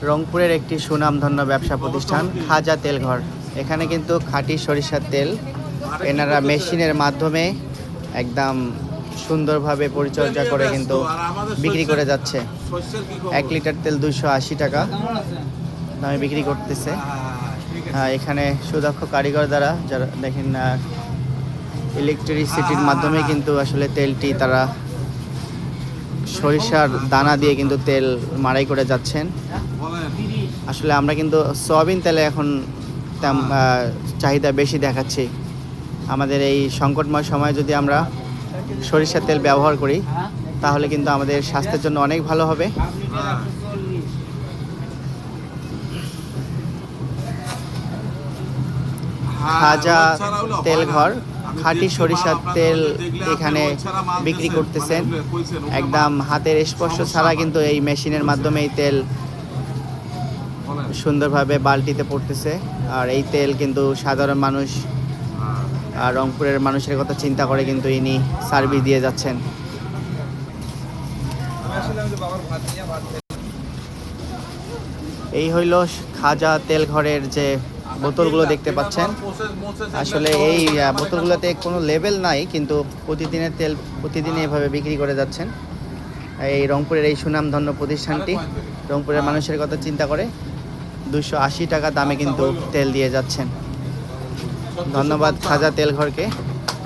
রংপুরের একটি সুনামধন্য ব্যবসা প্রতিষ্ঠান খাজা তেল ঘর। এখানে কিন্তু খাঁটি সরিষার তেল এনারা মেশিনের মাধ্যমে একদম সুন্দরভাবে পরিচর্যা করে কিন্তু বিক্রি করে যাচ্ছে। 1 লিটার তেল 280 টাকা দামে বিক্রি করতেছে। এখানে সুদক্ষ কারিগর দ্বারা যারা দেখেন ইলেকট্রিসিটির মাধ্যমে কিন্তু আসলে তেলটি তারা সরিষার দানা দিয়ে কিন্তু তেল মাড়াই করে যাচ্ছেন। আসলে আমরা কিন্তু সয়াবিন তেলে এখন চাহিদা বেশি দেখাচ্ছি। আমাদের এই সংকটময় সময়ে যদি আমরা সরিষার তেল ব্যবহার করি তাহলে কিন্তু আমাদের স্বাস্থ্যের জন্য অনেক ভালো হবে। খাজা তেল ঘর খাঁটি সরিষার তেল এখানে বিক্রি করতেছেন। একদম হাতের স্পর্শ ছাড়া কিন্তু এই মেশিনের মাধ্যমে এই তেল সুন্দরভাবে বালতিতে পড়তেছে। আর এই তেল কিন্তু সাধারণ মানুষ আর রংপুরের মানুষের কথা চিন্তা করে কিন্তু ইনি সার্ভিস দিয়ে যাচ্ছেন। এই হইল খাজা তেল ঘরের যে বোতলগুলো দেখতে পাচ্ছেন। আসলে এই বোতলগুলোতে কোনো লেবেল নাই, কিন্তু প্রতিদিনের তেল প্রতিদিন এভাবে বিক্রি করে যাচ্ছেন। এই রংপুরের এই সুনামধন্য প্রতিষ্ঠানটি রংপুরের মানুষের কথা চিন্তা করে 280 টাকা দামে কিন্তু তেল দিয়ে যাচ্ছেন। ধন্যবাদ খাজা তেল ঘরকে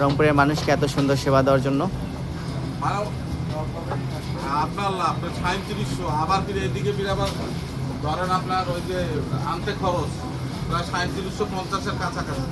রংপুরের মানুষকে এত সুন্দর সেবা দেওয়ার জন্য। ধরেন আপনার ওই যে আনতে খরচ প্রায় 3750-এর কাছাকাছি।